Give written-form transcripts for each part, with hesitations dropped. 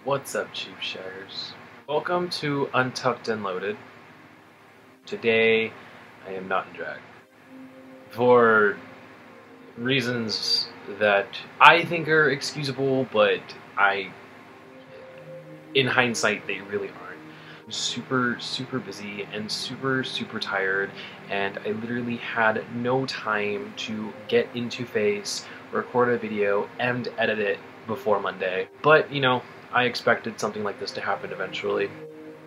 What's up, Chief Shares? Welcome to Untucked and Loaded. Today, I am not in drag. For reasons that I think are excusable, but in hindsight, they really aren't. I'm super busy and super tired, and I literally had no time to get into Face, record a video, and edit it before Monday. But, I expected something like this to happen eventually.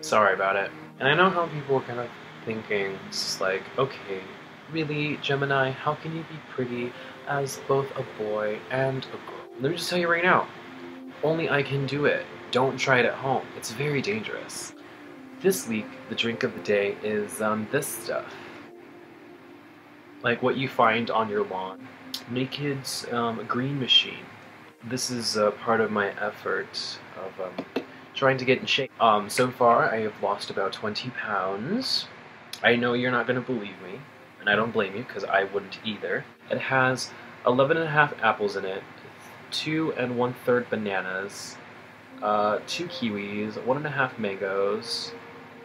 Sorry about it. And I know how people are kind of thinking, it's just like, okay, really, Gemini, how can you be pretty as both a boy and a girl? Let me just tell you right now, only I can do it. Don't try it at home. It's very dangerous. This week, the drink of the day is this stuff. Like what you find on your lawn. Naked's green machine. This is part of my effort of trying to get in shape. So far, I have lost about 20 pounds. I know you're not going to believe me, and I don't blame you, because I wouldn't either. It has 11.5 apples in it, 2 1/3 bananas, 2 kiwis, 1.5 mangoes,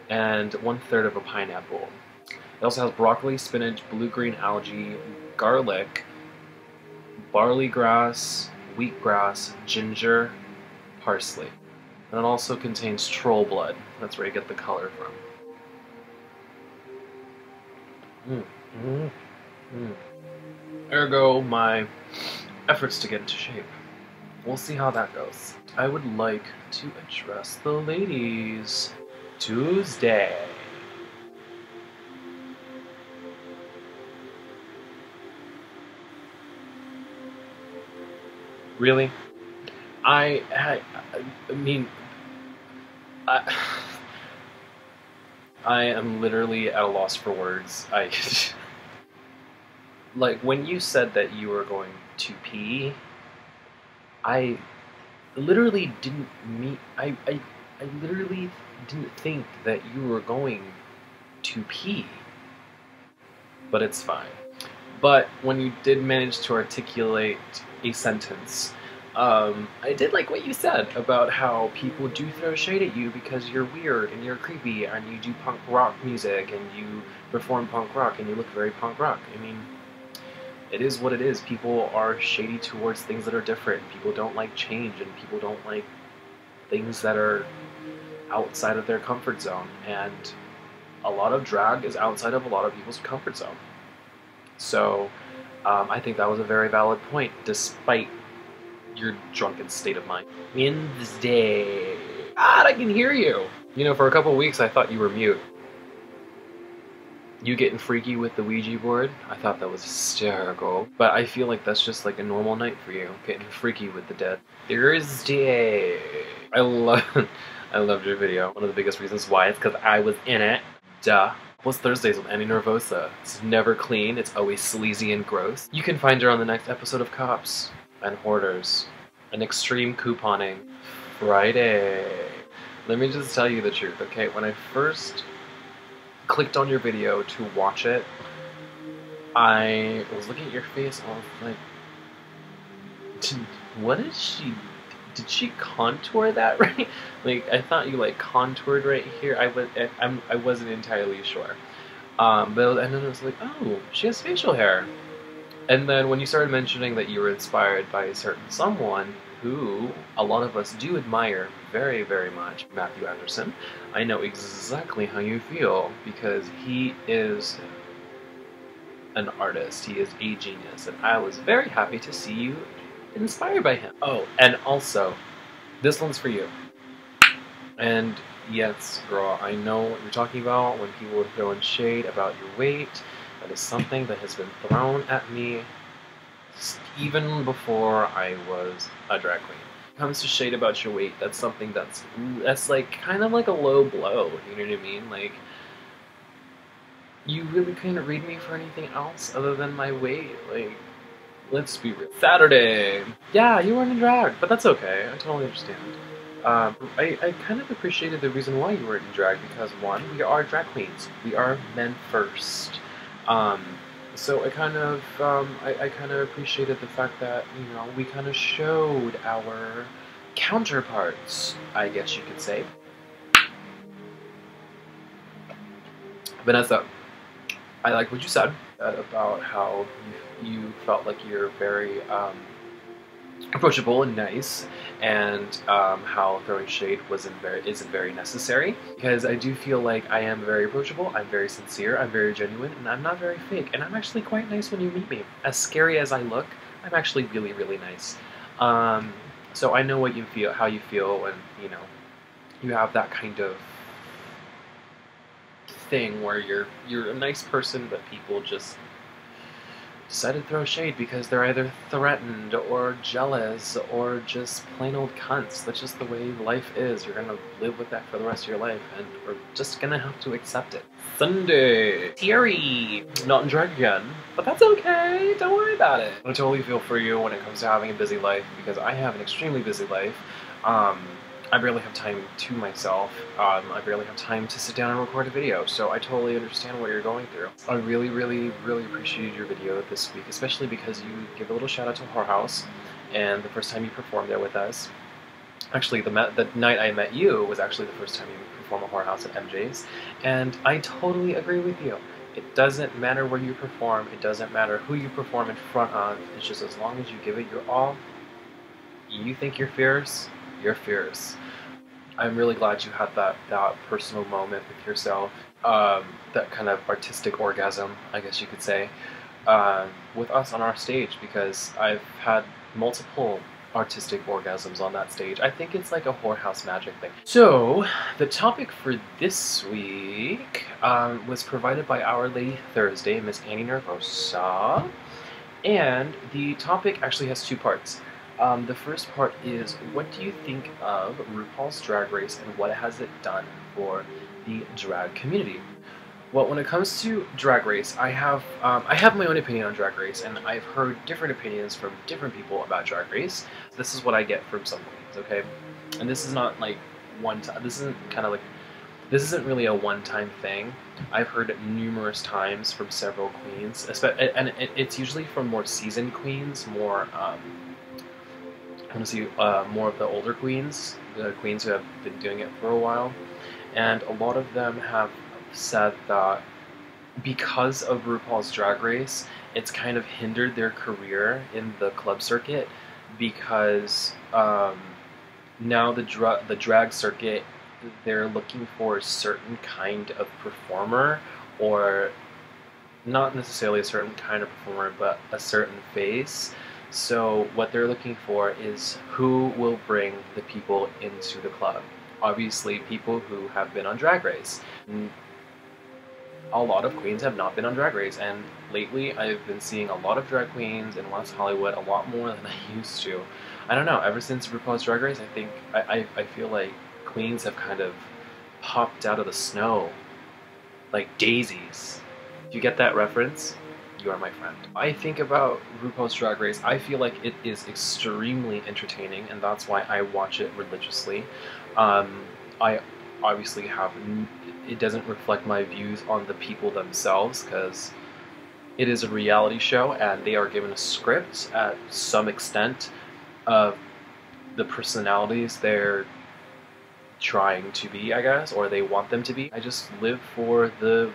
and 1/3 of a pineapple. It also has broccoli, spinach, blue-green algae, garlic, barley grass, wheatgrass, ginger, parsley. And it also contains troll blood. That's where you get the color from. Ergo, my efforts to get into shape. We'll see how that goes. I would like to address the ladies. Tuesday. Really? I mean, I am literally at a loss for words. Like, when you said that you were going to pee, I literally didn't mean, I literally didn't think that you were going to pee. But it's fine. But when you did manage to articulate a sentence, I did like what you said about how people do throw shade at you because you're weird and you're creepy and you do punk rock music and you perform punk rock and you look very punk rock. I mean, it is what it is. People are shady towards things that are different. People don't like change, and people don't like things that are outside of their comfort zone. And a lot of drag is outside of a lot of people's comfort zone. So I think that was a very valid point, despite your drunken state of mind. Wednesday. God, I can hear you! For a couple weeks I thought you were mute. You getting freaky with the Ouija board? I thought that was hysterical. But I feel like that's just like a normal night for you, getting freaky with the dead. Thursday. I loved your video. One of the biggest reasons why is because I was in it. Duh. What's Thursdays with Annie Nervosa? It's never clean, it's always sleazy and gross. You can find her on the next episode of Cops and Hoarders. An extreme couponing. Friday. Let me just tell you the truth, okay? When I first clicked on your video to watch it, I was looking at your face and I was like, what is she? Did she contour that right? Like, I thought you contoured right here. I wasn't entirely sure. And then it was like, oh, she has facial hair. And then when you started mentioning that you were inspired by a certain someone who a lot of us do admire very, very much, Mathu Andersen, I know exactly how you feel, because he is an artist. He is a genius, and I was very happy to see you inspired by him. Oh, and also, this one's for you. And yes, girl, I know what you're talking about when people are throwing shade about your weight. That is something that has been thrown at me even before I was a drag queen. When it comes to shade about your weight, that's something that's like kind of like a low blow, you know what I mean? Like, you really couldn't read me for anything else other than my weight. Like, let's be real. Saturday! Yeah, you weren't in drag, but that's okay. I totally understand. I kind of appreciated the reason why you weren't in drag, because one, we are drag queens. We are men first. So I kind of appreciated the fact that, we kind of showed our counterparts, I guess you could say. Vanessa, I like what you said about how you felt like you're very approachable and nice, and how throwing shade isn't very necessary, because I do feel like I am very approachable, I'm very sincere, I'm very genuine, and I'm not very fake, and I'm actually quite nice when you meet me. As scary as I look, I'm actually really, really nice. So I know what you feel, how you feel when, you know, you have that kind of thing where you're a nice person, but people just decide to throw shade because they're either threatened or jealous or just plain old cunts. That's just the way life is. You're gonna live with that for the rest of your life, and we're just gonna have to accept it. Sunday. Terry! Not in drag again, but that's okay. Don't worry about it. I totally feel for you when it comes to having a busy life, because I have an extremely busy life. I barely have time to myself. I barely have time to sit down and record a video, so I totally understand what you're going through. I really, really, really appreciated your video this week, especially because you give a little shout out to Whorehouse, and the first time you performed there with us. Actually, the night I met you was actually the first time you performed a Whorehouse at MJ's, and I totally agree with you. It doesn't matter where you perform, it doesn't matter who you perform in front of, it's just as long as you give it your all. You think you're fierce? You're fierce. I'm really glad you had that personal moment with yourself, that kind of artistic orgasm, I guess you could say, with us on our stage, because I've had multiple artistic orgasms on that stage. I think it's like a whorehouse magic thing. So, the topic for this week was provided by Our Lady Thursday, Miss Annie Nervosa, and the topic actually has two parts. The first part is, what do you think of RuPaul's Drag Race and what has it done for the drag community? Well, when it comes to Drag Race, I have my own opinion on Drag Race, and I've heard different opinions from different people about Drag Race. This is what I get from some queens, okay? And this is not like one time. This isn't really a one-time thing. I've heard it numerous times from several queens, and it's usually from more seasoned queens, more more of the older queens, the queens who have been doing it for a while, and a lot of them have said that because of RuPaul's Drag Race, it's kind of hindered their career in the club circuit, because now the drag circuit, they're looking for a certain kind of performer, or not necessarily a certain kind of performer, but a certain face. So what they're looking for is who will bring the people into the club. Obviously, people who have been on Drag Race. A lot of queens have not been on Drag Race, and lately I've been seeing a lot of drag queens in West Hollywood, a lot more than I used to. I don't know, ever since RuPaul's Drag Race, I feel like queens have kind of popped out of the snow like daisies. Do you get that reference? You are my friend. I think about RuPaul's Drag Race, I feel like it is extremely entertaining, and that's why I watch it religiously. I obviously it doesn't reflect my views on the people themselves, because it is a reality show and they are given a script at some extent of the personalities they're trying to be, I guess, or they want them to be. I just live for the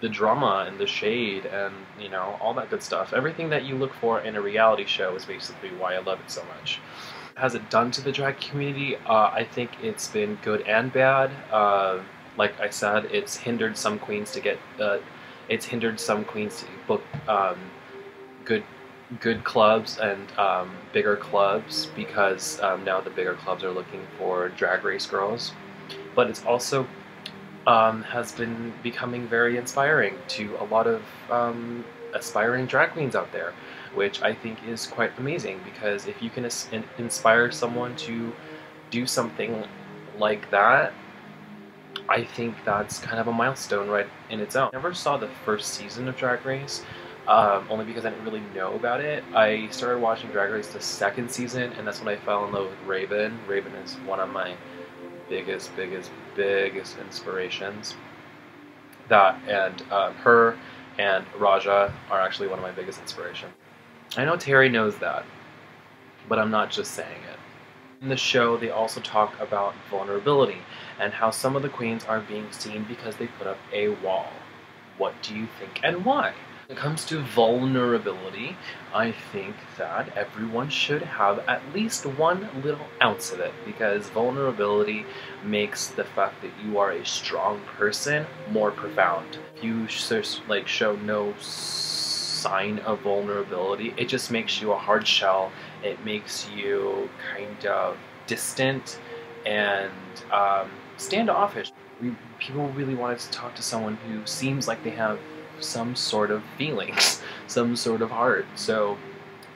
drama and the shade and, you know, all that good stuff. Everything that you look for in a reality show is basically why I love it so much. Has it done to the drag community? I think it's been good and bad. Like I said, it's hindered some queens to book good clubs and bigger clubs, because now the bigger clubs are looking for Drag Race girls. But it's also has been becoming very inspiring to a lot of aspiring drag queens out there, which I think is quite amazing, because if you can inspire someone to do something like that, I think that's kind of a milestone right in its own. I never saw the first season of Drag Race, only because I didn't really know about it. I started watching Drag Race the second season, and that's when I fell in love with Raven. Raven is one of my biggest inspirations. That and her and Raja are actually one of my biggest inspirations. I know Terry knows that, but I'm not just saying it. In the show, they also talk about vulnerability and how some of the queens are being seen because they put up a wall. What do you think and why? When it comes to vulnerability, I think that everyone should have at least one little ounce of it, because vulnerability makes the fact that you are a strong person more profound. If you show no sign of vulnerability, it just makes you a hard shell. It makes you kind of distant and standoffish. People really wanted to talk to someone who seems like they have some sort of feelings, some sort of heart. So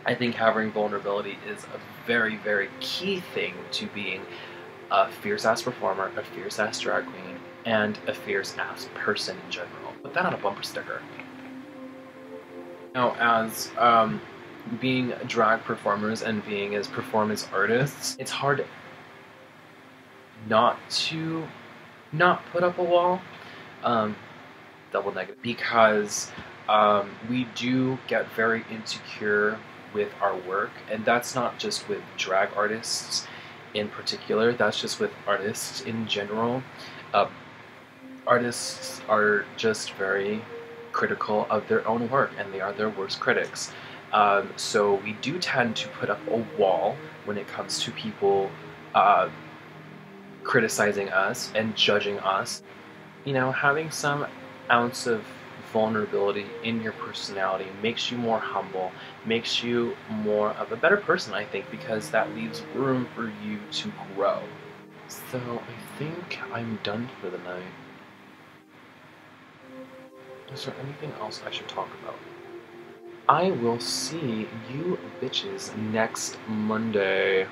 I think having vulnerability is a very, very key thing to being a fierce-ass performer, a fierce-ass drag queen, and a fierce-ass person in general. Put that on a bumper sticker. Now, as being drag performers and being as performance artists, it's hard not to not put up a wall. Double negative, because we do get very insecure with our work, and that's not just with drag artists in particular, that's just with artists in general. Artists are just very critical of their own work, and they are their worst critics. So we do tend to put up a wall when it comes to people criticizing us and judging us. You know, having some ounce of vulnerability in your personality makes you more humble, makes you more of a better person, I think, because that leaves room for you to grow. So I think I'm done for the night. Is there anything else I should talk about? I will see you bitches next Monday.